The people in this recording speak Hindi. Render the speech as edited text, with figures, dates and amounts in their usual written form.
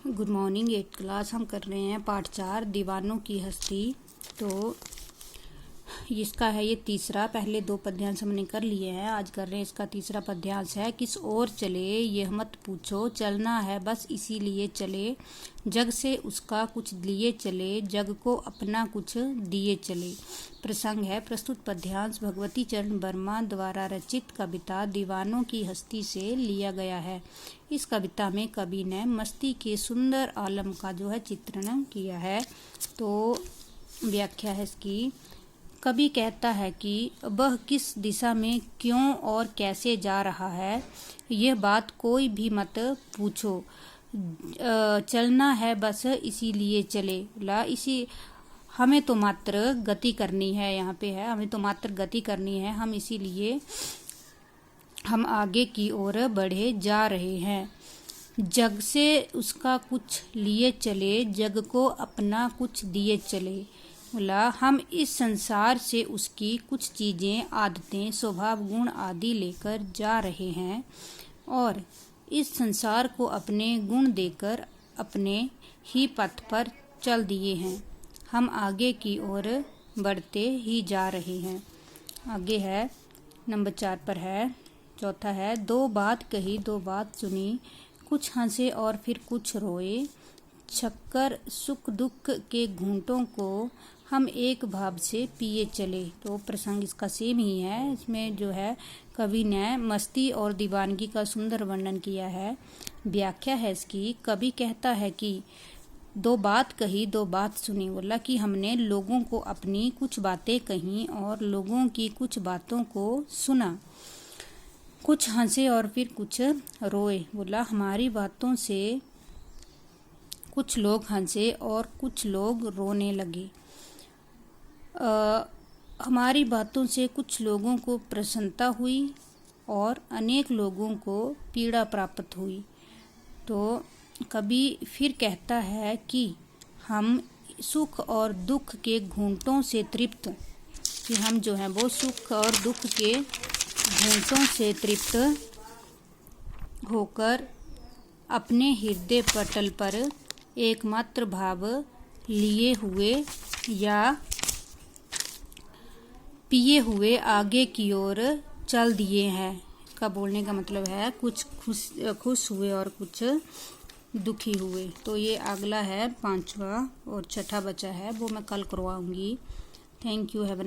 Good morning 8th class. हम कर रहे हैं पाठ 4 दीवानों की हस्ती। तो इसका है ये तीसरा। पहले 2 पद्यांश हमने कर लिए हैं, आज कर रहे हैं इसका तीसरा पद्यांश है। किस ओर चले यह मत पूछो, चलना है बस इसीलिए चले। जग से उसका कुछ लिए चले, जग को अपना कुछ दिए चले। प्रसंग है प्रस्तुत पद्यांश भगवती चरण वर्मा द्वारा रचित कविता दीवानों की हस्ती से लिया गया है। इस कविता में कवि ने मस्ती के सुंदर आलम का जो है चित्रण किया है। तो व्याख्या है इसकी। कवि कहता है कि वह किस दिशा में क्यों और कैसे जा रहा है, यह बात कोई भी मत पूछो। चलना है बस इसीलिए चले। इसी हमें तो मात्र गति करनी है, यहाँ पे है हमें तो मात्र गति करनी है, हम इसीलिए हम आगे की ओर बढ़े जा रहे हैं। जग से उसका कुछ लिए चले, जग को अपना कुछ दिए चले। हम इस संसार से उसकी कुछ चीज़ें, आदतें, स्वभाव, गुण आदि लेकर जा रहे हैं और इस संसार को अपने गुण देकर अपने ही पथ पर चल दिए हैं। हम आगे की ओर बढ़ते ही जा रहे हैं। आगे है नंबर 4 पर है, चौथा है। 2 बात कही 2 बात सुनी, कुछ हंसे और फिर कुछ रोए। छक्कर सुख दुख के घूंटों को हम एक भाव से पिए चले। तो प्रसंग इसका सेम ही है। इसमें जो है कवि ने मस्ती और दीवानगी का सुंदर वर्णन किया है। व्याख्या है इसकी। कवि कहता है कि 2 बात कही 2 बात सुनी। बोला कि हमने लोगों को अपनी कुछ बातें कही और लोगों की कुछ बातों को सुना। कुछ हंसे और फिर कुछ रोए। बोला हमारी बातों से कुछ लोग हंसे और कुछ लोग रोने लगे। हमारी बातों से कुछ लोगों को प्रसन्नता हुई और अनेक लोगों को पीड़ा प्राप्त हुई। तो कवि फिर कहता है कि हम सुख और दुख के घूंटों से तृप्त, कि हम जो हैं वो सुख और दुख के घूंटों से तृप्त होकर अपने हृदय पटल पर एकमात्र भाव लिए हुए या पिए हुए आगे की ओर चल दिए हैं। इसका बोलने का मतलब है कुछ खुश हुए और कुछ दुखी हुए। तो ये अगला है 5वां और 6ठा बचा है, वो मैं कल करवाऊंगी। Thank you. Have a